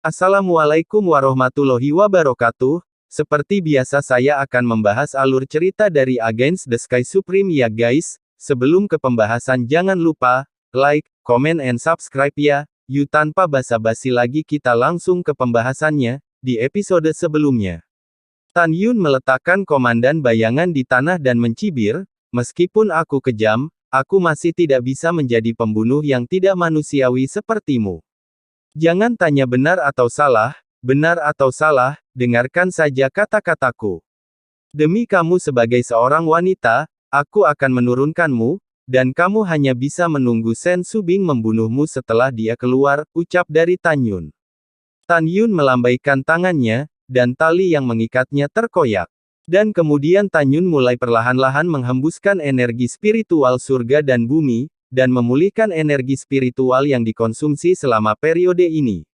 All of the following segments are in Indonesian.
Assalamualaikum warahmatullahi wabarakatuh. Seperti biasa saya akan membahas alur cerita dari Against the Sky Supreme ya guys. Sebelum ke pembahasan jangan lupa, like, comment and subscribe ya. Yuk tanpa basa-basi lagi kita langsung ke pembahasannya, di episode sebelumnya. Tan Yun meletakkan komandan bayangan di tanah dan mencibir, meskipun aku kejam, aku masih tidak bisa menjadi pembunuh yang tidak manusiawi sepertimu. Jangan tanya benar atau salah, dengarkan saja kata-kataku. Demi kamu sebagai seorang wanita, aku akan menurunkanmu, dan kamu hanya bisa menunggu Sen Subing membunuhmu setelah dia keluar, ucap dari Tan Yun. Tan Yun melambaikan tangannya, dan tali yang mengikatnya terkoyak. Dan kemudian Tan Yun mulai perlahan-lahan menghembuskan energi spiritual surga dan bumi, dan memulihkan energi spiritual yang dikonsumsi selama periode ini.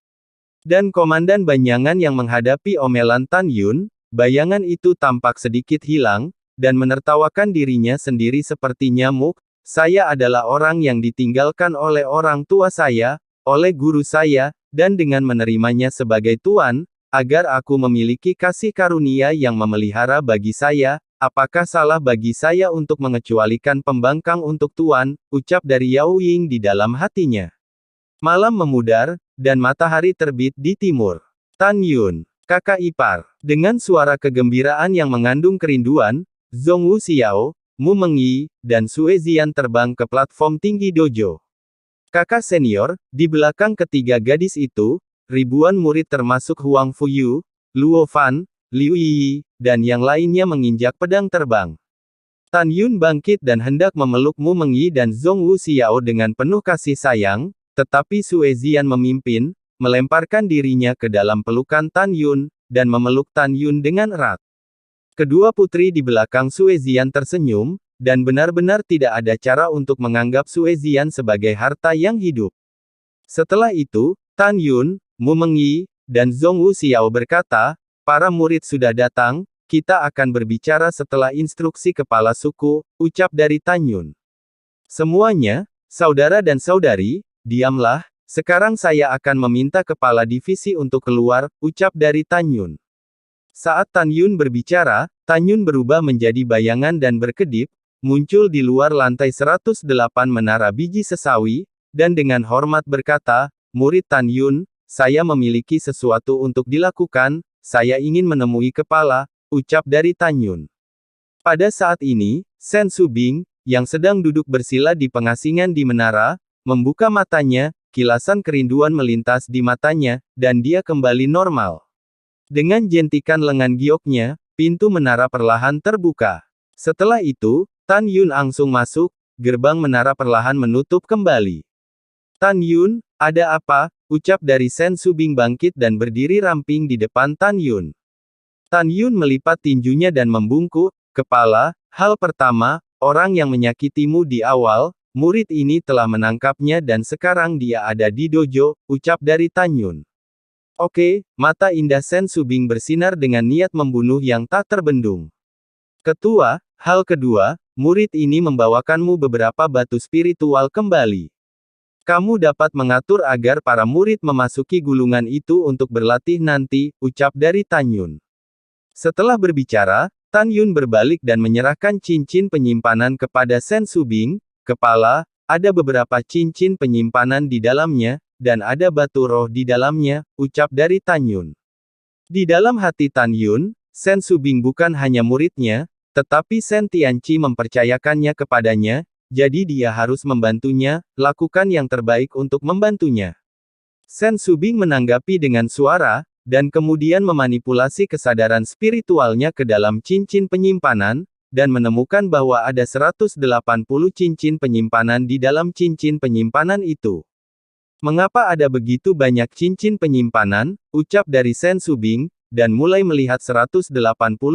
Dan komandan bayangan yang menghadapi omelan Tan Yun, bayangan itu tampak sedikit hilang, dan menertawakan dirinya sendiri seperti nyamuk. Saya adalah orang yang ditinggalkan oleh orang tua saya, oleh guru saya, dan dengan menerimanya sebagai tuan, agar aku memiliki kasih karunia yang memelihara bagi saya. Apakah salah bagi saya untuk mengecualikan pembangkang untuk tuan, ucap dari Yao Ying di dalam hatinya. Malam memudar, dan matahari terbit di timur. Tan Yun, kakak ipar. Dengan suara kegembiraan yang mengandung kerinduan, Zhong Wu Xiao, Mu Mengyi, dan Sue Zian terbang ke platform tinggi dojo. Kakak senior, di belakang ketiga gadis itu, ribuan murid termasuk Huang Fuyu, Luo Fan, Liu Yi, dan yang lainnya menginjak pedang terbang. Tan Yun bangkit dan hendak memeluk Mu Mengyi dan Zhong Wu Xiao dengan penuh kasih sayang, tetapi Sue Zian memimpin, melemparkan dirinya ke dalam pelukan Tan Yun, dan memeluk Tan Yun dengan erat. Kedua putri di belakang Sue Zian tersenyum, dan benar-benar tidak ada cara untuk menganggap Sue Zian sebagai harta yang hidup. Setelah itu, Tan Yun, Mu Mengyi, dan Zhong Wu Xiao berkata, para murid sudah datang, kita akan berbicara setelah instruksi kepala suku, ucap dari Tan Yun. Semuanya, saudara dan saudari, diamlah, sekarang saya akan meminta kepala divisi untuk keluar, ucap dari Tan Yun. Saat Tan Yun berbicara, Tan Yun berubah menjadi bayangan dan berkedip, muncul di luar lantai 108 menara biji sesawi, dan dengan hormat berkata, murid Tan Yun, saya memiliki sesuatu untuk dilakukan. Saya ingin menemui kepala, ucap dari Tan Yun. Pada saat ini, Sen Subing, yang sedang duduk bersila di pengasingan di menara, membuka matanya, kilasan kerinduan melintas di matanya, dan dia kembali normal. Dengan jentikan lengan gioknya, pintu menara perlahan terbuka. Setelah itu, Tan Yun langsung masuk, gerbang menara perlahan menutup kembali. Tan Yun, ada apa? Ucap dari Sen Subing bangkit dan berdiri ramping di depan Tan Yun. Tan Yun melipat tinjunya dan membungkuk, kepala, hal pertama, orang yang menyakitimu di awal, murid ini telah menangkapnya dan sekarang dia ada di dojo, ucap dari Tan Yun. Oke, mata indah Sen Subing bersinar dengan niat membunuh yang tak terbendung. Ketua, hal kedua, murid ini membawakanmu beberapa batu spiritual kembali. Kamu dapat mengatur agar para murid memasuki gulungan itu untuk berlatih nanti, ucap dari Tan Yun. Setelah berbicara, Tan Yun berbalik dan menyerahkan cincin penyimpanan kepada Sen Subing, kepala, ada beberapa cincin penyimpanan di dalamnya, dan ada batu roh di dalamnya, ucap dari Tan Yun. Di dalam hati Tan Yun, Sen Subing bukan hanya muridnya, tetapi Sen Tianqi mempercayakannya kepadanya, jadi dia harus membantunya, lakukan yang terbaik untuk membantunya. Sen Subing menanggapi dengan suara, dan kemudian memanipulasi kesadaran spiritualnya ke dalam cincin penyimpanan, dan menemukan bahwa ada 180 cincin penyimpanan di dalam cincin penyimpanan itu. Mengapa ada begitu banyak cincin penyimpanan, ucap dari Sen Subing, dan mulai melihat 180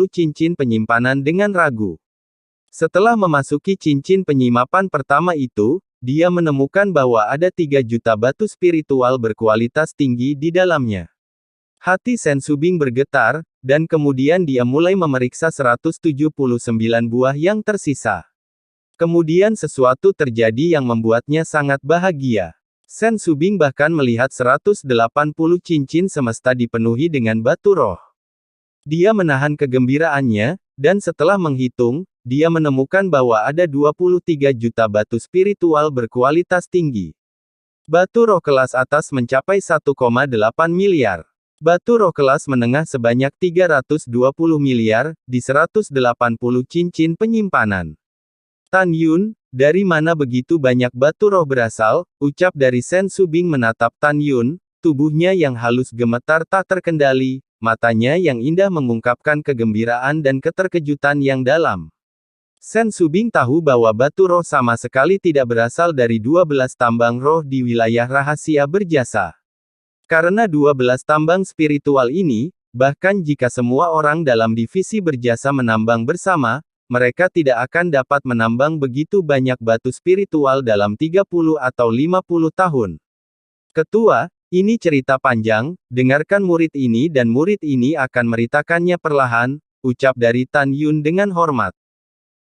cincin penyimpanan dengan ragu. Setelah memasuki cincin penyimpanan pertama itu, dia menemukan bahwa ada 3 juta batu spiritual berkualitas tinggi di dalamnya. Hati Sen Subing bergetar, dan kemudian dia mulai memeriksa 179 buah yang tersisa. Kemudian sesuatu terjadi yang membuatnya sangat bahagia. Sen Subing bahkan melihat 180 cincin semesta dipenuhi dengan batu roh. Dia menahan kegembiraannya, dan setelah menghitung, dia menemukan bahwa ada 23 juta batu spiritual berkualitas tinggi. Batu roh kelas atas mencapai 1,8 miliar. Batu roh kelas menengah sebanyak 320 miliar, di 180 cincin penyimpanan. Tan Yun, dari mana begitu banyak batu roh berasal? Ucap dari Sen Subing menatap Tan Yun, tubuhnya yang halus gemetar tak terkendali, matanya yang indah mengungkapkan kegembiraan dan keterkejutan yang dalam. Sen Subing tahu bahwa batu roh sama sekali tidak berasal dari 12 tambang roh di wilayah rahasia berjasa. Karena 12 tambang spiritual ini, bahkan jika semua orang dalam divisi berjasa menambang bersama, mereka tidak akan dapat menambang begitu banyak batu spiritual dalam 30 atau 50 tahun. Ketua, ini cerita panjang, dengarkan murid ini dan murid ini akan meritakannya perlahan, ucap dari Tan Yun dengan hormat.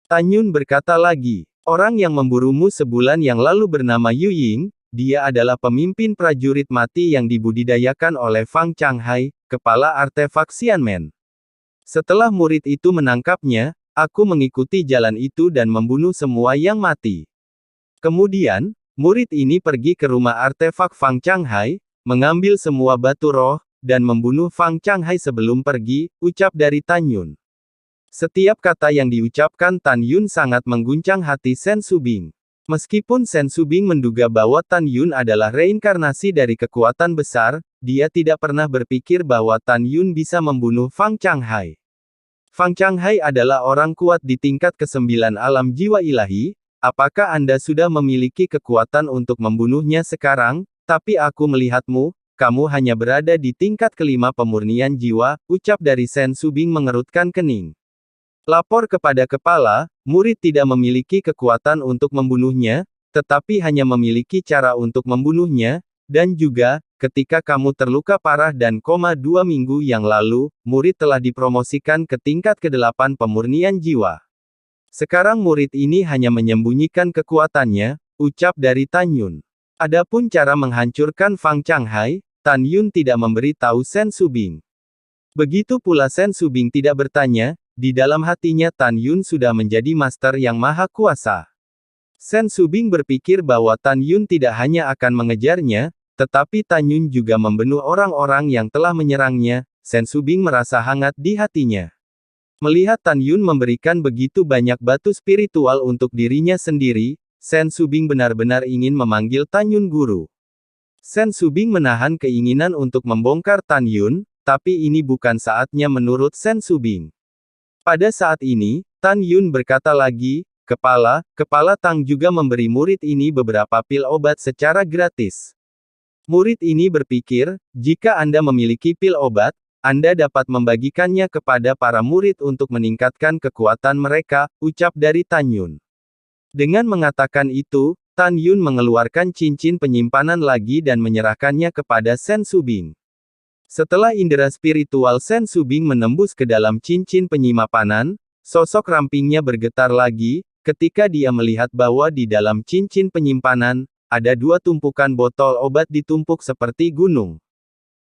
Tan Yun berkata lagi, orang yang memburumu sebulan yang lalu bernama Yu Ying, dia adalah pemimpin prajurit mati yang dibudidayakan oleh Fang Changhai, kepala artefak Xianmen. Setelah murid itu menangkapnya, aku mengikuti jalan itu dan membunuh semua yang mati. Kemudian, murid ini pergi ke rumah artefak Fang Changhai, mengambil semua batu roh, dan membunuh Fang Changhai sebelum pergi, ucap dari Tan Yun. Setiap kata yang diucapkan Tan Yun sangat mengguncang hati Sen Subing. Meskipun Sen Subing menduga bahwa Tan Yun adalah reinkarnasi dari kekuatan besar, dia tidak pernah berpikir bahwa Tan Yun bisa membunuh Fang Changhai. Fang Changhai adalah orang kuat di tingkat ke-9 alam jiwa ilahi, apakah Anda sudah memiliki kekuatan untuk membunuhnya sekarang? Tapi aku melihatmu, kamu hanya berada di tingkat ke-5 pemurnian jiwa, ucap dari Sen Subing mengerutkan kening. Lapor kepada kepala, murid tidak memiliki kekuatan untuk membunuhnya, tetapi hanya memiliki cara untuk membunuhnya, dan juga, ketika kamu terluka parah dan koma 2 minggu yang lalu, murid telah dipromosikan ke tingkat ke-8 pemurnian jiwa. Sekarang murid ini hanya menyembunyikan kekuatannya, ucap dari Tan Yun. Adapun cara menghancurkan Fang Changhai, Tan Yun tidak memberi tahu Sen Subing. Begitu pula Sen Subing tidak bertanya, di dalam hatinya Tan Yun sudah menjadi master yang maha kuasa. Sen Subing berpikir bahwa Tan Yun tidak hanya akan mengejarnya, tetapi Tan Yun juga membunuh orang-orang yang telah menyerangnya. Sen Subing merasa hangat di hatinya. Melihat Tan Yun memberikan begitu banyak batu spiritual untuk dirinya sendiri, Sen Subing benar-benar ingin memanggil Tan Yun guru. Sen Subing menahan keinginan untuk membongkar Tan Yun, tapi ini bukan saatnya menurut Sen Subing. Pada saat ini, Tan Yun berkata lagi, Kepala Tang juga memberi murid ini beberapa pil obat secara gratis. Murid ini berpikir, jika Anda memiliki pil obat, Anda dapat membagikannya kepada para murid untuk meningkatkan kekuatan mereka, ucap dari Tan Yun. Dengan mengatakan itu, Tan Yun mengeluarkan cincin penyimpanan lagi dan menyerahkannya kepada Sen Subing. Setelah indera spiritual Sen Subing menembus ke dalam cincin penyimpanan, sosok rampingnya bergetar lagi, ketika dia melihat bahwa di dalam cincin penyimpanan, ada 2 tumpukan botol obat ditumpuk seperti gunung.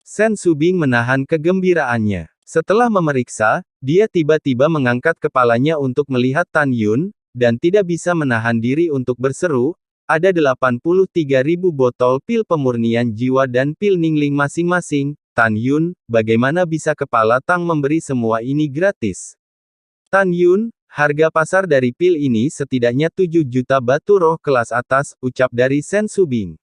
Sen Subing menahan kegembiraannya. Setelah memeriksa, dia tiba-tiba mengangkat kepalanya untuk melihat Tan Yun, dan tidak bisa menahan diri untuk berseru, ada 83.000 botol pil pemurnian jiwa dan pil Ningling masing-masing. Tan Yun, bagaimana bisa kepala Tang memberi semua ini gratis? Tan Yun, harga pasar dari pil ini setidaknya 7 juta batu roh kelas atas, ucap dari Sen Subing.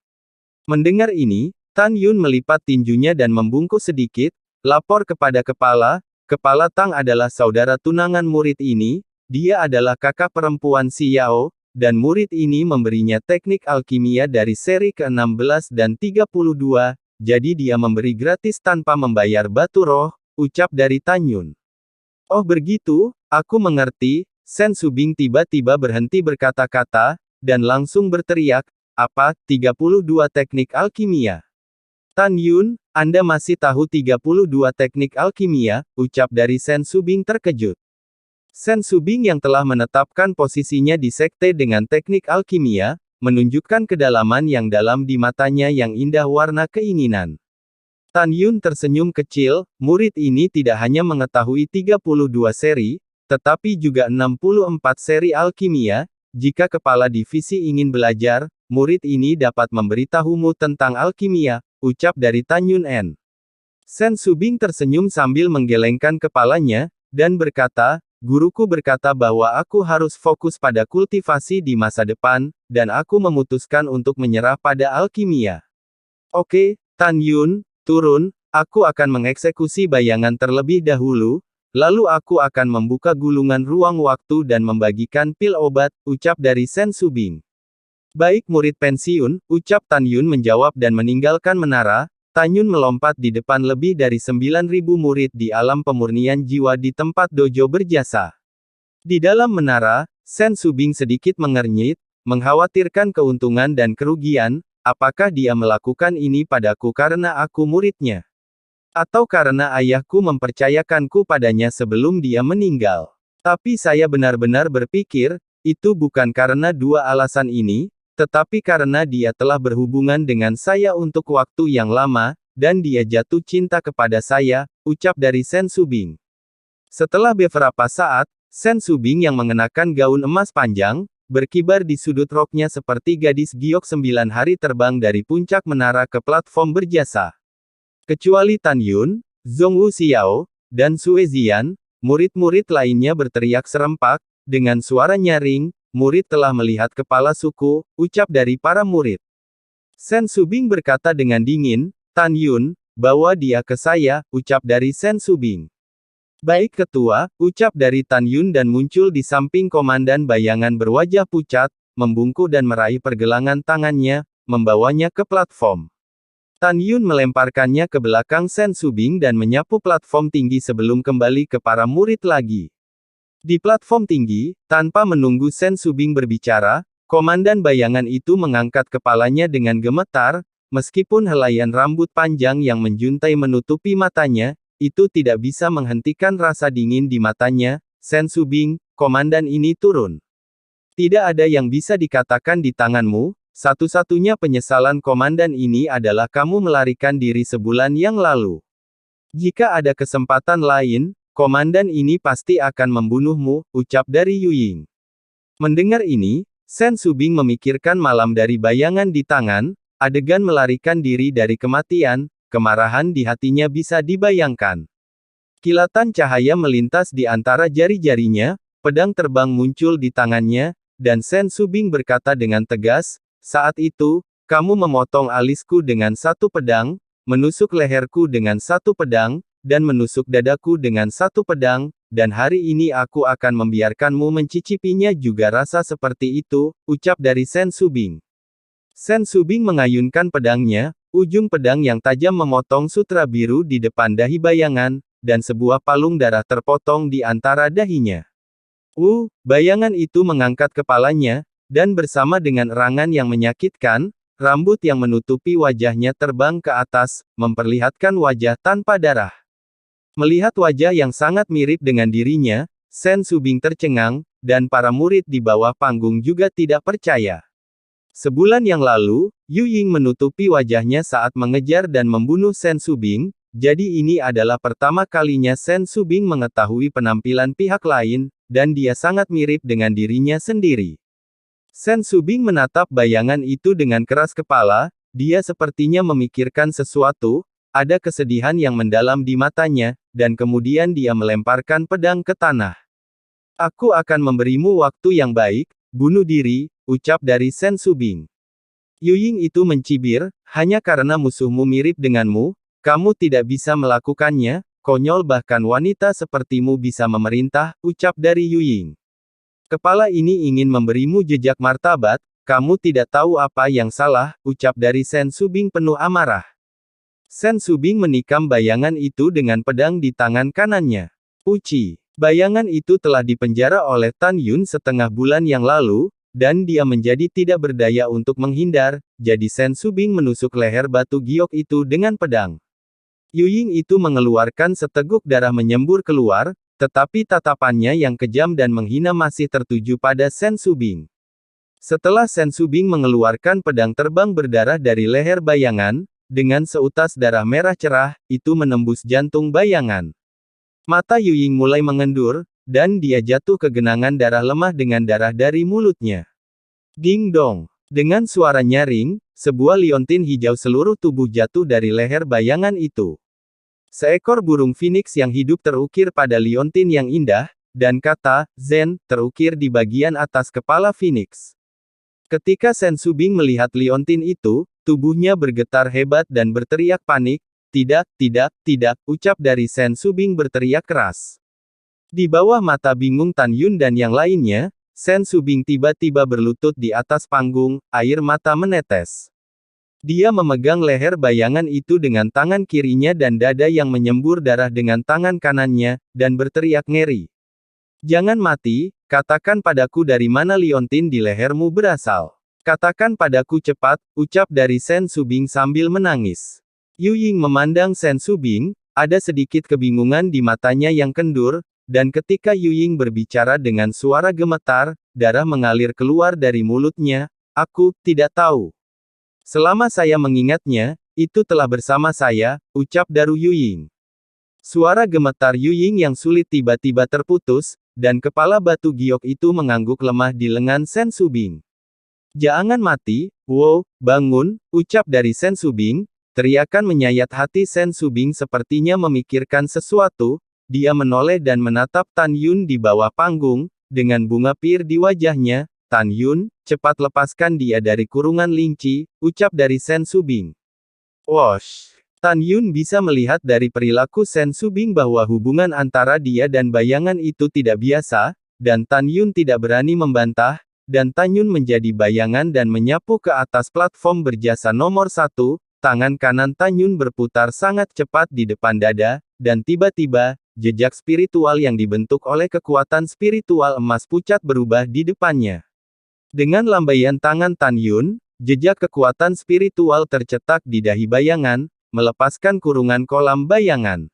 Mendengar ini, Tan Yun melipat tinjunya dan membungkuk sedikit, lapor kepada kepala Tang adalah saudara tunangan murid ini, dia adalah kakak perempuan Xiao, dan murid ini memberinya teknik alkimia dari seri ke-16 dan 32, jadi dia memberi gratis tanpa membayar batu roh, ucap dari Tan Yun. Oh begitu, aku mengerti. Sen Subing tiba-tiba berhenti berkata-kata, dan langsung berteriak, apa, 32 teknik alkimia? Tan Yun, Anda masih tahu 32 teknik alkimia, ucap dari Sen Subing terkejut. Sen Subing yang telah menetapkan posisinya di sekte dengan teknik alkimia, menunjukkan kedalaman yang dalam di matanya yang indah warna keinginan. Tan Yun tersenyum kecil, murid ini tidak hanya mengetahui 32 seri, tetapi juga 64 seri alkimia. Jika kepala divisi ingin belajar, murid ini dapat memberitahumu tentang alkimia, ucap dari Tan Yun En. Sen Subing tersenyum sambil menggelengkan kepalanya, dan berkata, guruku berkata bahwa aku harus fokus pada kultivasi di masa depan, dan aku memutuskan untuk menyerah pada alkimia. Oke, Tan Yun, turun, aku akan mengeksekusi bayangan terlebih dahulu, lalu aku akan membuka gulungan ruang waktu dan membagikan pil obat, ucap dari Sen Subing. Baik murid pensiun, ucap Tan Yun menjawab dan meninggalkan menara. Tan Yun melompat di depan lebih dari 9.000 murid di alam pemurnian jiwa di tempat dojo berjasa. Di dalam menara, Sen Subing sedikit mengernyit, mengkhawatirkan keuntungan dan kerugian. Apakah dia melakukan ini padaku karena aku muridnya? Atau karena ayahku mempercayakanku padanya sebelum dia meninggal? Tapi saya benar-benar berpikir, itu bukan karena dua alasan ini, tetapi karena dia telah berhubungan dengan saya untuk waktu yang lama, dan dia jatuh cinta kepada saya, ucap dari Sen Subing. Setelah beberapa saat, Sen Subing yang mengenakan gaun emas panjang, berkibar di sudut roknya seperti gadis giok 9 hari terbang dari puncak menara ke platform berjasa. Kecuali Tan Yun, Zhong Wu Xiao, dan Sue Zian, murid-murid lainnya berteriak serempak, dengan suara nyaring, murid telah melihat kepala suku, ucap dari para murid. Sen Subing berkata dengan dingin, Tan Yun, bawa dia ke saya, ucap dari Sen Subing. Baik ketua, ucap dari Tan Yun dan muncul di samping komandan bayangan berwajah pucat, membungkuk dan meraih pergelangan tangannya, membawanya ke platform. Tan Yun melemparkannya ke belakang Sen Subing dan menyapu platform tinggi sebelum kembali ke para murid lagi. Di platform tinggi, tanpa menunggu Sen Subing berbicara, komandan bayangan itu mengangkat kepalanya dengan gemetar, meskipun helaian rambut panjang yang menjuntai menutupi matanya, itu tidak bisa menghentikan rasa dingin di matanya. Sen Subing, komandan ini turun. Tidak ada yang bisa dikatakan di tanganmu, satu-satunya penyesalan komandan ini adalah kamu melarikan diri sebulan yang lalu. Jika ada kesempatan lain, komandan ini pasti akan membunuhmu, ucap dari Yu Ying. Mendengar ini, Sen Subing memikirkan malam dari bayangan di tangan, adegan melarikan diri dari kematian, kemarahan di hatinya bisa dibayangkan. Kilatan cahaya melintas di antara jari-jarinya, pedang terbang muncul di tangannya, dan Sen Subing berkata dengan tegas, saat itu, kamu memotong alisku dengan satu pedang, menusuk leherku dengan satu pedang, dan menusuk dadaku dengan satu pedang, dan hari ini aku akan membiarkanmu mencicipinya juga rasa seperti itu, ucap dari Sen Subing. Sen Subing mengayunkan pedangnya, ujung pedang yang tajam memotong sutra biru di depan dahi bayangan, dan sebuah palung darah terpotong di antara dahinya. Bayangan itu mengangkat kepalanya, dan bersama dengan erangan yang menyakitkan, rambut yang menutupi wajahnya terbang ke atas, memperlihatkan wajah tanpa darah. Melihat wajah yang sangat mirip dengan dirinya, Sen Subing tercengang, dan para murid di bawah panggung juga tidak percaya. Sebulan yang lalu, Yu Ying menutupi wajahnya saat mengejar dan membunuh Sen Subing, jadi ini adalah pertama kalinya Sen Subing mengetahui penampilan pihak lain, dan dia sangat mirip dengan dirinya sendiri. Sen Subing menatap bayangan itu dengan keras kepala, dia sepertinya memikirkan sesuatu, ada kesedihan yang mendalam di matanya, dan kemudian dia melemparkan pedang ke tanah. Aku akan memberimu waktu yang baik, bunuh diri, ucap dari Sen Subing. Yu Ying itu mencibir, hanya karena musuhmu mirip denganmu, kamu tidak bisa melakukannya, konyol bahkan wanita sepertimu bisa memerintah, ucap dari Yu Ying. Kepala ini ingin memberimu jejak martabat, kamu tidak tahu apa yang salah, ucap dari Sen Subing penuh amarah. Sen Subing menikam bayangan itu dengan pedang di tangan kanannya. Uci. Bayangan itu telah dipenjara oleh Tan Yun setengah bulan yang lalu, dan dia menjadi tidak berdaya untuk menghindar, jadi Sen Subing menusuk leher batu giok itu dengan pedang. Yu Ying itu mengeluarkan seteguk darah menyembur keluar, tetapi tatapannya yang kejam dan menghina masih tertuju pada Sen Subing. Setelah Sen Subing mengeluarkan pedang terbang berdarah dari leher bayangan, dengan seutas darah merah cerah, itu menembus jantung bayangan. Mata Yuying mulai mengendur, dan dia jatuh ke genangan darah lemah dengan darah dari mulutnya. Ding dong! Dengan suara nyaring, sebuah liontin hijau seluruh tubuh jatuh dari leher bayangan itu. Seekor burung phoenix yang hidup terukir pada liontin yang indah, dan kata Zen terukir di bagian atas kepala phoenix. Ketika Sen Subing melihat liontin itu, tubuhnya bergetar hebat dan berteriak panik. Tidak, tidak, tidak, ucap dari Sen Subing berteriak keras. Di bawah mata bingung Tan Yun dan yang lainnya, Sen Subing tiba-tiba berlutut di atas panggung, air mata menetes. Dia memegang leher bayangan itu dengan tangan kirinya dan dada yang menyembur darah dengan tangan kanannya, dan berteriak ngeri. Jangan mati, katakan padaku dari mana liontin di lehermu berasal. Katakan padaku cepat, ucap dari Sen Subing sambil menangis. Yuying memandang Sen Subing, ada sedikit kebingungan di matanya yang kendur, dan ketika Yuying berbicara dengan suara gemetar, darah mengalir keluar dari mulutnya. Aku tidak tahu. Selama saya mengingatnya, itu telah bersama saya, ucap Daru Yuying. Suara gemetar Yuying yang sulit tiba-tiba terputus, dan kepala batu giok itu mengangguk lemah di lengan Sen Subing. Jangan mati, wow, bangun, ucap dari Sen Subing. Teriakan menyayat hati Sen Subing sepertinya memikirkan sesuatu. Dia menoleh dan menatap Tan Yun di bawah panggung, dengan bunga pir di wajahnya. Tan Yun, cepat lepaskan dia dari kurungan linci, ucap dari Sen Subing. Wosh! Tan Yun bisa melihat dari perilaku Sen Subing bahwa hubungan antara dia dan bayangan itu tidak biasa, dan Tan Yun tidak berani membantah, dan Tan Yun menjadi bayangan dan menyapu ke atas platform berjasa nomor 1, tangan kanan Tan Yun berputar sangat cepat di depan dada, dan tiba-tiba, jejak spiritual yang dibentuk oleh kekuatan spiritual emas pucat berubah di depannya. Dengan lambaian tangan Tan Yun, jejak kekuatan spiritual tercetak di dahi bayangan, melepaskan kurungan kolam bayangan.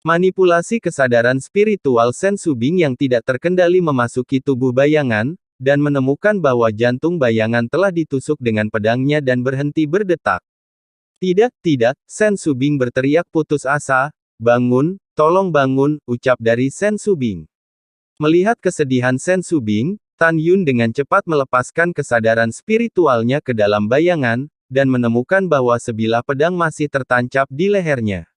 Manipulasi kesadaran spiritual Sen Subing yang tidak terkendali memasuki tubuh bayangan, dan menemukan bahwa jantung bayangan telah ditusuk dengan pedangnya dan berhenti berdetak. Tidak, tidak, Sen Subing berteriak putus asa. Bangun, tolong bangun, ucap dari Sen Subing. Melihat kesedihan Sen Subing, Tan Yun dengan cepat melepaskan kesadaran spiritualnya ke dalam bayangan, dan menemukan bahwa sebilah pedang masih tertancap di lehernya.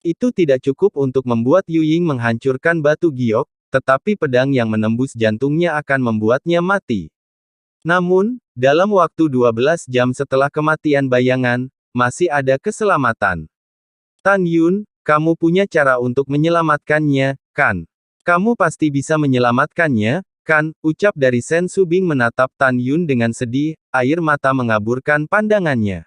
Itu tidak cukup untuk membuat Yuying menghancurkan batu giok, tetapi pedang yang menembus jantungnya akan membuatnya mati. Namun, dalam waktu 12 jam setelah kematian bayangan, masih ada keselamatan. Tan Yun, kamu punya cara untuk menyelamatkannya, kan? Kamu pasti bisa menyelamatkannya, kan? Ucap dari Sen Subing menatap Tan Yun dengan sedih, air mata mengaburkan pandangannya.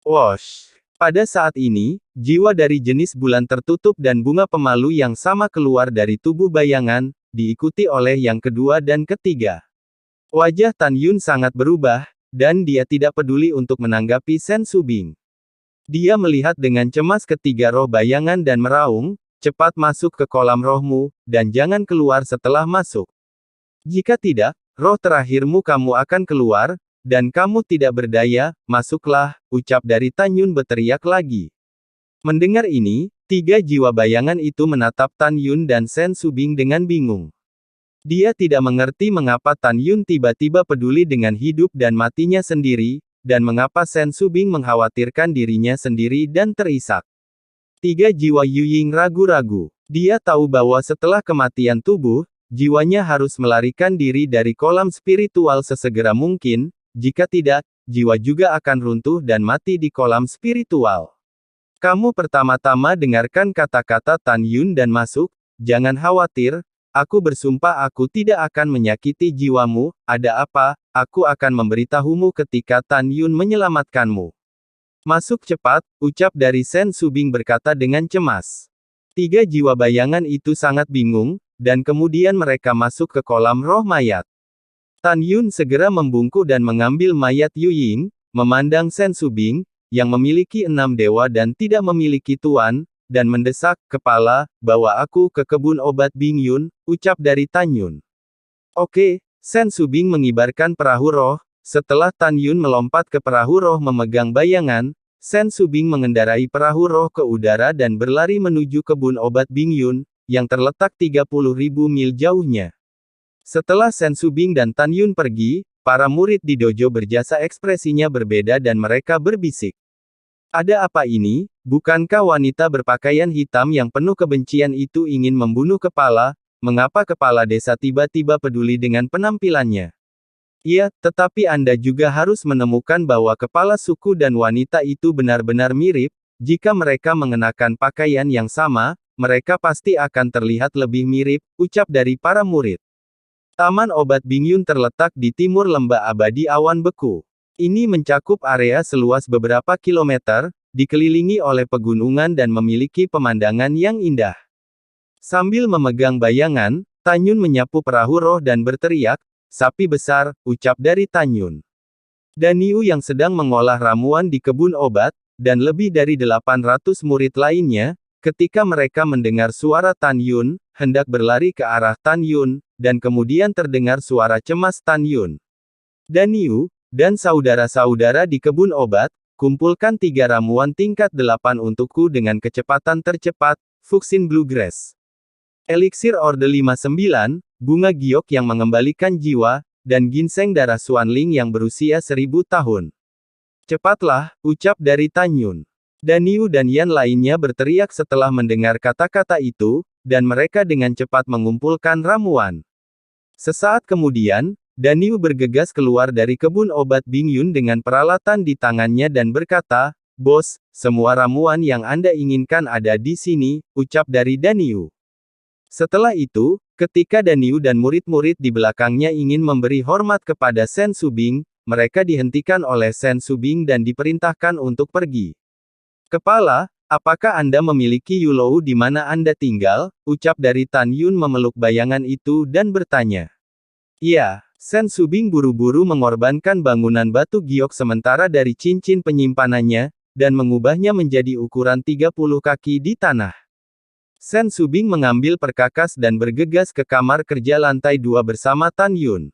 Wosh! Pada saat ini, jiwa dari jenis bulan tertutup dan bunga pemalu yang sama keluar dari tubuh bayangan, diikuti oleh yang kedua dan ketiga. Wajah Tan Yun sangat berubah, dan dia tidak peduli untuk menanggapi Sen Subing. Dia melihat dengan cemas ketiga roh bayangan dan meraung, cepat masuk ke kolam rohmu, dan jangan keluar setelah masuk. Jika tidak, roh terakhirmu kamu akan keluar, dan kamu tidak berdaya, masuklah, ucap dari Tan Yun berteriak lagi. Mendengar ini, tiga jiwa bayangan itu menatap Tan Yun dan Sen Subing dengan bingung. Dia tidak mengerti mengapa Tan Yun tiba-tiba peduli dengan hidup dan matinya sendiri, dan mengapa Sen Subing mengkhawatirkan dirinya sendiri dan terisak. Tiga jiwa Yuying ragu-ragu. Dia tahu bahwa setelah kematian tubuh, jiwanya harus melarikan diri dari kolam spiritual sesegera mungkin, jika tidak, jiwa juga akan runtuh dan mati di kolam spiritual. Kamu pertama-tama dengarkan kata-kata Tan Yun dan masuk, jangan khawatir, aku bersumpah aku tidak akan menyakiti jiwamu, ada apa, aku akan memberitahumu ketika Tan Yun menyelamatkanmu. Masuk cepat, ucap dari Sen Subing berkata dengan cemas. Tiga jiwa bayangan itu sangat bingung, dan kemudian mereka masuk ke kolam roh mayat. Tan Yun segera membungkuk dan mengambil mayat Yuying, memandang Sen Subing, yang memiliki 6 dewa dan tidak memiliki tuan, dan mendesak, kepala, bawa aku ke kebun obat Bing Yun, ucap dari Tan Yun. Oke, Sen Subing mengibarkan perahu roh. Setelah Tan Yun melompat ke perahu roh memegang bayangan, Sen Subing mengendarai perahu roh ke udara dan berlari menuju kebun obat Bing Yun, yang terletak 30.000 mil jauhnya. Setelah Sen Subing dan Tan Yun pergi, para murid di dojo berjasa ekspresinya berbeda dan mereka berbisik. Ada apa ini? Bukankah wanita berpakaian hitam yang penuh kebencian itu ingin membunuh kepala? Mengapa kepala desa tiba-tiba peduli dengan penampilannya? Iya, tetapi Anda juga harus menemukan bahwa kepala suku dan wanita itu benar-benar mirip. Jika mereka mengenakan pakaian yang sama, mereka pasti akan terlihat lebih mirip, ucap dari para murid. Taman Obat Bing Yun terletak di timur lembah abadi awan beku. Ini mencakup area seluas beberapa kilometer, dikelilingi oleh pegunungan dan memiliki pemandangan yang indah. Sambil memegang bayangan, Tan Yun menyapu perahu roh dan berteriak, "Sapi besar," ucap dari Tan Yun. Daniu yang sedang mengolah ramuan di kebun obat, dan lebih dari 800 murid lainnya, ketika mereka mendengar suara Tan Yun, hendak berlari ke arah Tan Yun, dan kemudian terdengar suara cemas Tan Yun. "Daniu, dan saudara-saudara di kebun obat, kumpulkan 3 ramuan tingkat 8 untukku dengan kecepatan tercepat, Fuxin Bluegrass. Eliksir Orde 59, bunga giok yang mengembalikan jiwa, dan ginseng darah Xuanling yang berusia 1000 tahun. Cepatlah," ucap dari Tan Yun. Daniu dan Yan lainnya berteriak setelah mendengar kata-kata itu, dan mereka dengan cepat mengumpulkan ramuan. Sesaat kemudian, Daniu bergegas keluar dari kebun obat Bing Yun dengan peralatan di tangannya dan berkata, "Bos, semua ramuan yang Anda inginkan ada di sini," ucap dari Daniu. Setelah itu, ketika Daniu dan murid-murid di belakangnya ingin memberi hormat kepada Sen Subing, mereka dihentikan oleh Sen Subing dan diperintahkan untuk pergi. "Kepala, apakah Anda memiliki Yulou di mana Anda tinggal?" ucap dari Tan Yun memeluk bayangan itu dan bertanya. "Iya." Sen Subing buru-buru mengorbankan bangunan batu giok sementara dari cincin penyimpanannya, dan mengubahnya menjadi ukuran 30 kaki di tanah. Sen Subing mengambil perkakas dan bergegas ke kamar kerja lantai 2 bersama Tan Yun.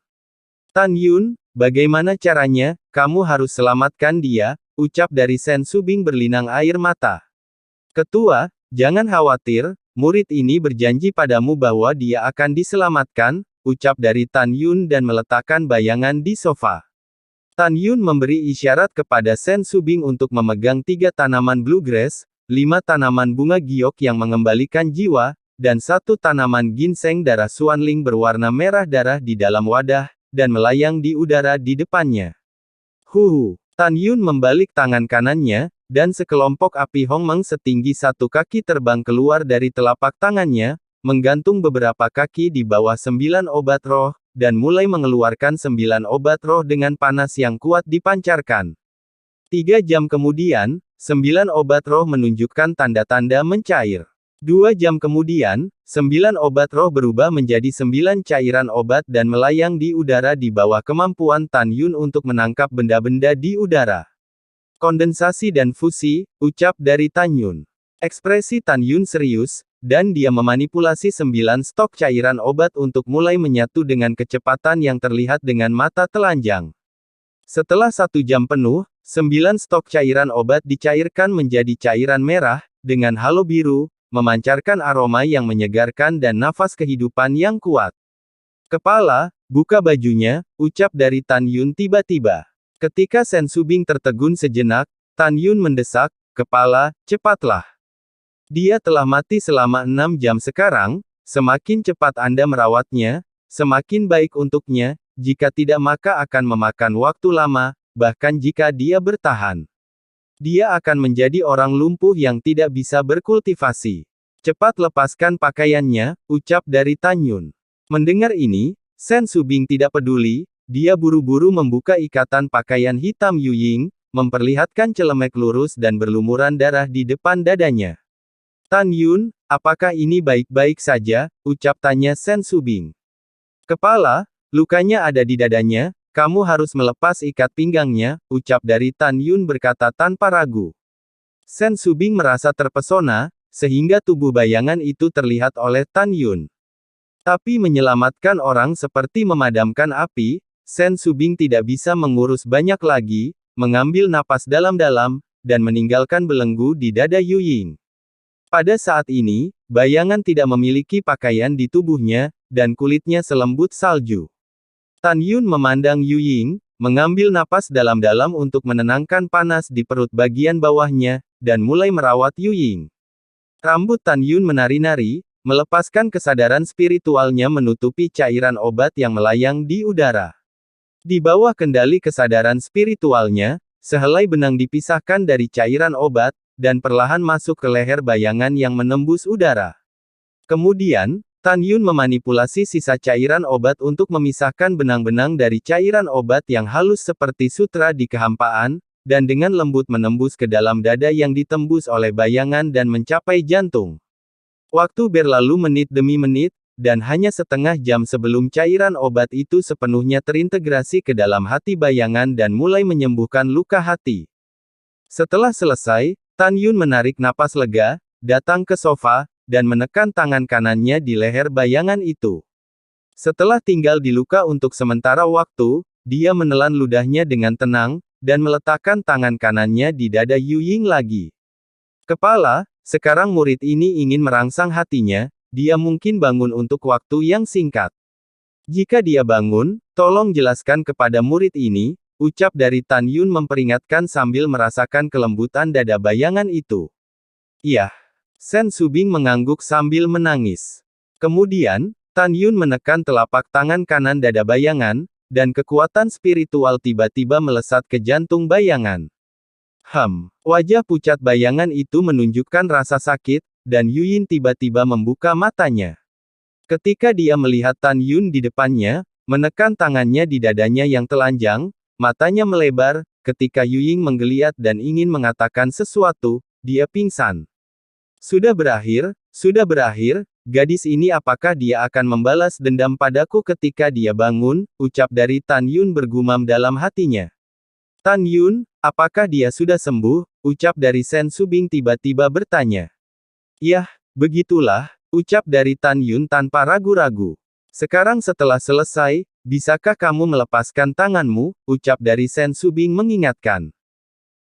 "Tan Yun, bagaimana caranya? Kamu harus selamatkan dia," ucap dari Sen Subing berlinang air mata. "Ketua, jangan khawatir, murid ini berjanji padamu bahwa dia akan diselamatkan," ucap dari Tan Yun dan meletakkan bayangan di sofa. Tan Yun memberi isyarat kepada Sen Subing untuk memegang 3 tanaman bluegrass, 5 tanaman bunga giok yang mengembalikan jiwa, dan 1 tanaman ginseng darah Xuanling berwarna merah darah di dalam wadah, dan melayang di udara di depannya. Tan Yun membalik tangan kanannya, dan sekelompok api hongmeng setinggi 1 kaki terbang keluar dari telapak tangannya, menggantung beberapa kaki di bawah 9 obat roh, dan mulai mengeluarkan 9 obat roh dengan panas yang kuat dipancarkan. 3 jam kemudian, 9 obat roh menunjukkan tanda-tanda mencair. 2 jam kemudian, 9 obat roh berubah menjadi 9 cairan obat dan melayang di udara di bawah kemampuan Tan Yun untuk menangkap benda-benda di udara. "Kondensasi dan fusi," ucap dari Tan Yun. Ekspresi Tan Yun serius, dan dia memanipulasi 9 stok cairan obat untuk mulai menyatu dengan kecepatan yang terlihat dengan mata telanjang. Setelah 1 jam penuh, 9 stok cairan obat dicairkan menjadi cairan merah, dengan halo biru, memancarkan aroma yang menyegarkan dan nafas kehidupan yang kuat. "Kepala, buka bajunya," ucap dari Tan Yun tiba-tiba. Ketika Sen Subing tertegun sejenak, Tan Yun mendesak, "Kepala, cepatlah. Dia telah mati selama 6 jam sekarang, semakin cepat Anda merawatnya, semakin baik untuknya, jika tidak maka akan memakan waktu lama, bahkan jika dia bertahan. Dia akan menjadi orang lumpuh yang tidak bisa berkultivasi. Cepat lepaskan pakaiannya," ucap dari Tan Yun. Mendengar ini, Sen Subing tidak peduli, dia buru-buru membuka ikatan pakaian hitam Yuying, memperlihatkan celemek lurus dan berlumuran darah di depan dadanya. "Tan Yun, apakah ini baik-baik saja?" ucap tanya Sen Subing. "Kepala, lukanya ada di dadanya, kamu harus melepas ikat pinggangnya," ucap dari Tan Yun berkata tanpa ragu. Sen Subing merasa terpesona, sehingga tubuh bayangan itu terlihat oleh Tan Yun. Tapi menyelamatkan orang seperti memadamkan api, Sen Subing tidak bisa mengurus banyak lagi, mengambil napas dalam-dalam, dan meninggalkan belenggu di dada Yu Ying. Pada saat ini, bayangan tidak memiliki pakaian di tubuhnya, dan kulitnya selembut salju. Tan Yun memandang Yu Ying, mengambil napas dalam-dalam untuk menenangkan panas di perut bagian bawahnya, dan mulai merawat Yu Ying. Rambut Tan Yun menari-nari, melepaskan kesadaran spiritualnya menutupi cairan obat yang melayang di udara. Di bawah kendali kesadaran spiritualnya, sehelai benang dipisahkan dari cairan obat, dan perlahan masuk ke leher bayangan yang menembus udara. Kemudian, Tan Yun memanipulasi sisa cairan obat untuk memisahkan benang-benang dari cairan obat yang halus seperti sutra di kehampaan, dan dengan lembut menembus ke dalam dada yang ditembus oleh bayangan dan mencapai jantung. Waktu berlalu menit demi menit, dan hanya setengah jam sebelum cairan obat itu sepenuhnya terintegrasi ke dalam hati bayangan dan mulai menyembuhkan luka hati. Setelah selesai, Tan Yun menarik napas lega, datang ke sofa, dan menekan tangan kanannya di leher bayangan itu. Setelah tinggal di luka untuk sementara waktu, dia menelan ludahnya dengan tenang, dan meletakkan tangan kanannya di dada Yu Ying lagi. Kepala, sekarang murid ini ingin merangsang hatinya, dia mungkin bangun untuk waktu yang singkat. Jika dia bangun, tolong jelaskan kepada murid ini, ucap dari Tan Yun memperingatkan sambil merasakan kelembutan dada bayangan itu. Iya. Sen Subing mengangguk sambil menangis. Kemudian, Tan Yun menekan telapak tangan kanan dada bayangan, dan kekuatan spiritual tiba-tiba melesat ke jantung bayangan. Wajah pucat bayangan itu menunjukkan rasa sakit, dan Yu Ying tiba-tiba membuka matanya. Ketika dia melihat Tan Yun di depannya, menekan tangannya di dadanya yang telanjang, matanya melebar, ketika Yu Ying menggeliat dan ingin mengatakan sesuatu, dia pingsan. Sudah berakhir, gadis ini apakah dia akan membalas dendam padaku ketika dia bangun, ucap dari Tan Yun bergumam dalam hatinya. Tan Yun, apakah dia sudah sembuh, ucap dari Sen Subing tiba-tiba bertanya. Yah, begitulah, ucap dari Tan Yun tanpa ragu-ragu. Sekarang setelah selesai, bisakah kamu melepaskan tanganmu, ucap dari Sen Subing mengingatkan.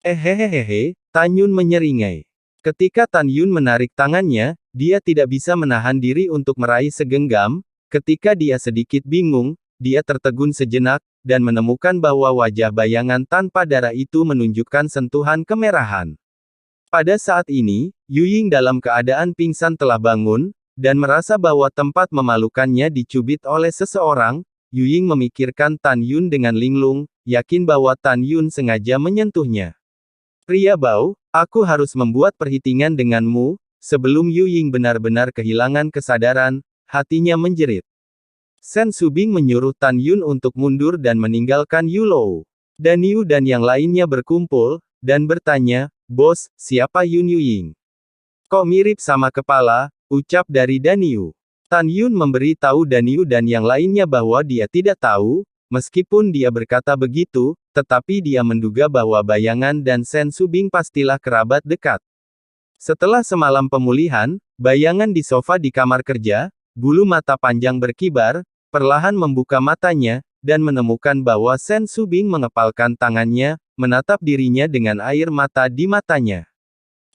Hehehehe, Tan Yun menyeringai. Ketika Tan Yun menarik tangannya, dia tidak bisa menahan diri untuk meraih segenggam. Ketika dia sedikit bingung, dia tertegun sejenak, dan menemukan bahwa wajah bayangan tanpa darah itu menunjukkan sentuhan kemerahan. Pada saat ini, Yu Ying dalam keadaan pingsan telah bangun, dan merasa bahwa tempat memalukannya dicubit oleh seseorang. Yu Ying memikirkan Tan Yun dengan linglung, yakin bahwa Tan Yun sengaja menyentuhnya. Pria bau, aku harus membuat perhitungan denganmu. Sebelum Yu Ying benar-benar kehilangan kesadaran, hatinya menjerit. Sen Subing menyuruh Tan Yun untuk mundur dan meninggalkan Yu Lou. Dan Yu dan yang lainnya berkumpul, dan bertanya, Bos, siapa Yun Yu Ying? Kok mirip sama kepala, ucap dari Dan Yu. Tan Yun memberi tahu Dan Yu dan yang lainnya bahwa dia tidak tahu, meskipun dia berkata begitu, tetapi dia menduga bahwa bayangan dan Sen Subing pastilah kerabat dekat. Setelah semalam pemulihan, bayangan di sofa di kamar kerja, bulu mata panjang berkibar, perlahan membuka matanya, dan menemukan bahwa Sen Subing mengepalkan tangannya, menatap dirinya dengan air mata di matanya.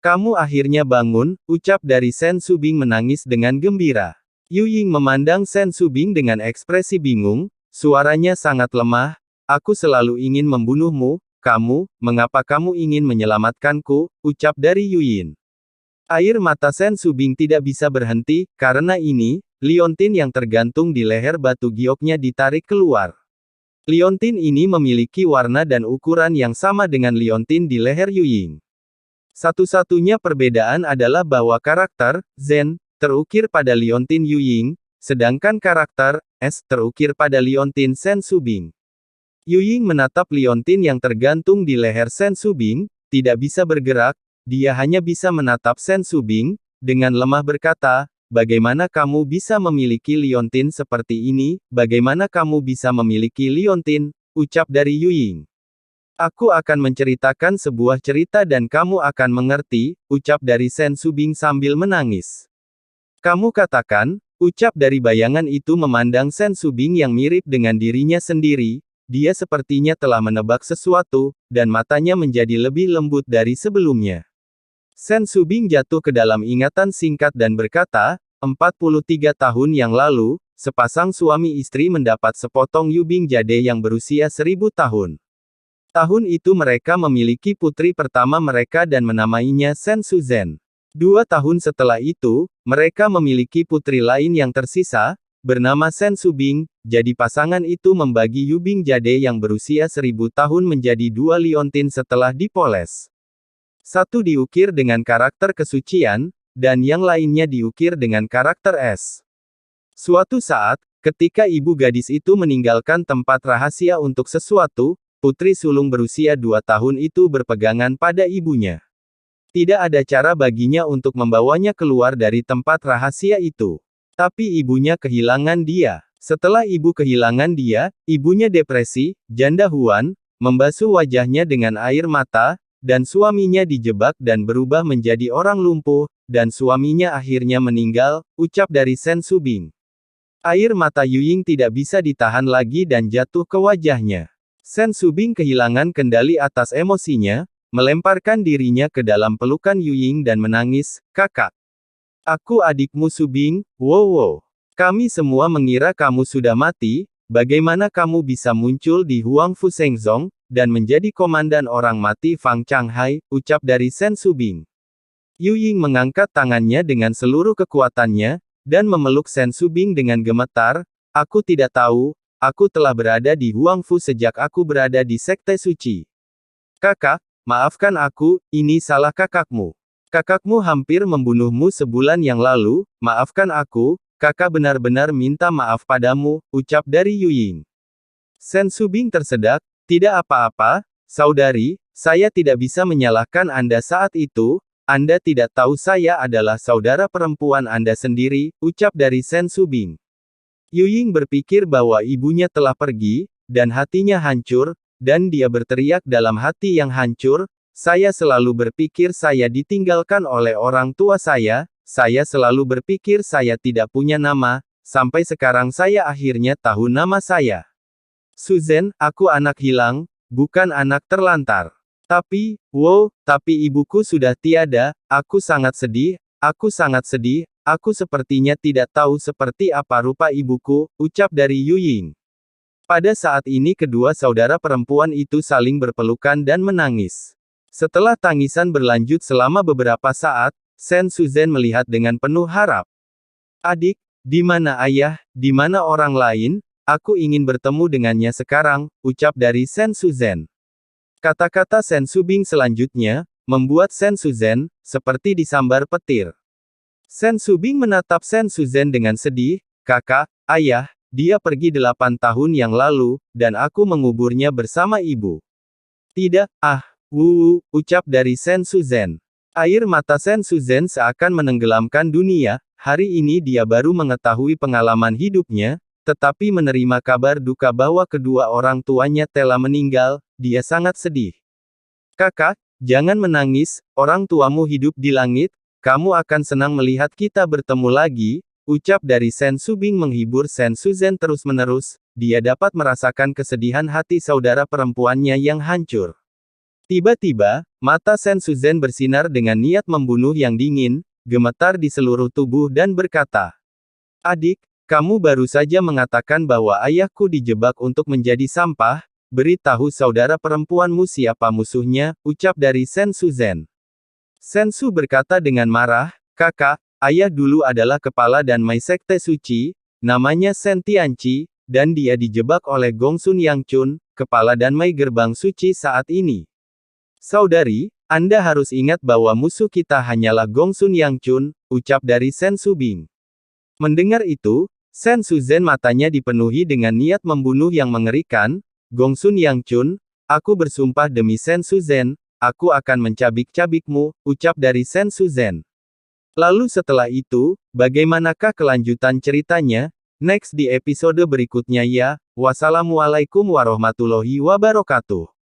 Kamu akhirnya bangun, ucap dari Sen Subing menangis dengan gembira. Yu Ying memandang Sen Subing dengan ekspresi bingung, suaranya sangat lemah, aku selalu ingin membunuhmu, mengapa kamu ingin menyelamatkanku, ucap dari Yu Ying. Air mata Sen Subing tidak bisa berhenti, karena ini, liontin yang tergantung di leher batu gioknya ditarik keluar. Liontin ini memiliki warna dan ukuran yang sama dengan liontin di leher Yu Ying. Satu-satunya perbedaan adalah bahwa karakter Zen terukir pada liontin Yu Ying, sedangkan karakter S terukir pada liontin Sen Subing. Yu Ying menatap liontin yang tergantung di leher Sen Subing, tidak bisa bergerak, dia hanya bisa menatap Sen Subing, dengan lemah berkata, bagaimana kamu bisa memiliki liontin seperti ini, bagaimana kamu bisa memiliki liontin, ucap dari Yu Ying. Aku akan menceritakan sebuah cerita dan kamu akan mengerti, ucap dari Sen Subing sambil menangis. Kamu katakan, Ucap dari bayangan itu memandang Sen Subing yang mirip dengan dirinya sendiri, dia sepertinya telah menebak sesuatu, dan matanya menjadi lebih lembut dari sebelumnya. Sen Subing jatuh ke dalam ingatan singkat dan berkata, 43 tahun yang lalu, sepasang suami istri mendapat sepotong Yubing Jade yang berusia 1000 tahun. Tahun itu mereka memiliki putri pertama mereka dan menamainya Sen Suzhen. 2 tahun setelah itu, mereka memiliki putri lain yang tersisa, bernama Sen Subing, jadi pasangan itu membagi Yubing Jade yang berusia 1000 tahun menjadi 2 liontin setelah dipoles. Satu diukir dengan karakter kesucian, dan yang lainnya diukir dengan karakter es. Suatu saat, ketika ibu gadis itu meninggalkan tempat rahasia untuk sesuatu, putri sulung berusia 2 tahun itu berpegangan pada ibunya. Tidak ada cara baginya untuk membawanya keluar dari tempat rahasia itu. Tapi ibunya kehilangan dia. Setelah ibu kehilangan dia, ibunya depresi, janda Huan, membasuh wajahnya dengan air mata, dan suaminya dijebak dan berubah menjadi orang lumpuh, dan suaminya akhirnya meninggal, ucap dari Sen Subing. Air mata Yuying tidak bisa ditahan lagi dan jatuh ke wajahnya. Sen Subing kehilangan kendali atas emosinya, melemparkan dirinya ke dalam pelukan Yuying dan menangis, "Kakak. Aku adikmu Subing, wow. Kami semua mengira kamu sudah mati, bagaimana kamu bisa muncul di Huangfu Shengzong, dan menjadi komandan orang mati Fang Changhai," ucap dari Sen Subing. Yuying mengangkat tangannya dengan seluruh kekuatannya, dan memeluk Sen Subing dengan gemetar, "Aku tidak tahu, aku telah berada di Huangfu sejak aku berada di Sekte Suci. Kakak, maafkan aku, ini salah kakakmu. Kakakmu hampir membunuhmu sebulan yang lalu, maafkan aku, kakak benar-benar minta maaf padamu," ucap dari Yuying. Sen Subing tersedak, "Tidak apa-apa, saudari, saya tidak bisa menyalahkan Anda saat itu, Anda tidak tahu saya adalah saudara perempuan Anda sendiri," ucap dari Sen Subing. Yuying berpikir bahwa ibunya telah pergi, dan hatinya hancur, dan dia berteriak dalam hati yang hancur, "Saya selalu berpikir saya ditinggalkan oleh orang tua saya selalu berpikir saya tidak punya nama, sampai sekarang saya akhirnya tahu nama saya. Suzhen, aku anak hilang, bukan anak terlantar. Tapi, tapi ibuku sudah tiada, aku sangat sedih, aku sepertinya tidak tahu seperti apa rupa ibuku," ucap dari Yuying. Pada saat ini kedua saudara perempuan itu saling berpelukan dan menangis. Setelah tangisan berlanjut selama beberapa saat, Sen Suzhen melihat dengan penuh harap. "Adik, di mana ayah, di mana orang lain? Aku ingin bertemu dengannya sekarang," ucap dari Sen Suzhen. Kata-kata Sen Subing selanjutnya, membuat Sen Suzhen, seperti disambar petir. Sen Subing menatap Sen Suzhen dengan sedih, "Kakak, ayah, dia pergi 8 tahun yang lalu, dan aku menguburnya bersama ibu." "Tidak, ucap dari Sen Suzhen. Air mata Sen Suzhen seakan menenggelamkan dunia, hari ini dia baru mengetahui pengalaman hidupnya, tetapi menerima kabar duka bahwa kedua orang tuanya telah meninggal, dia sangat sedih. "Kakak, jangan menangis, orang tuamu hidup di langit, kamu akan senang melihat kita bertemu lagi," ucap dari Sen Subing menghibur Sen Suzhen terus-menerus, dia dapat merasakan kesedihan hati saudara perempuannya yang hancur. Tiba-tiba, mata Sen Suzhen bersinar dengan niat membunuh yang dingin, gemetar di seluruh tubuh dan berkata, "Adik, kamu baru saja mengatakan bahwa ayahku dijebak untuk menjadi sampah, beritahu saudara perempuanmu siapa musuhnya," ucap dari Sen Suzhen. Sen Su berkata dengan marah, "Kakak, ayah dulu adalah kepala dan Mai Sekte Suci, namanya Sen Tianqi, dan dia dijebak oleh Gongsun Yangchun, kepala dan Mai Gerbang Suci saat ini. Saudari, Anda harus ingat bahwa musuh kita hanyalah Gongsun Yangchun," ucap dari Sen Subing. Mendengar itu, Sen Suzhen matanya dipenuhi dengan niat membunuh yang mengerikan, "Gongsun Yangchun, aku bersumpah demi Sen Suzhen, aku akan mencabik-cabikmu," ucap dari Sen Suzhen. Lalu setelah itu, bagaimanakah kelanjutan ceritanya? Next di episode berikutnya ya. Wassalamualaikum warahmatullahi wabarakatuh.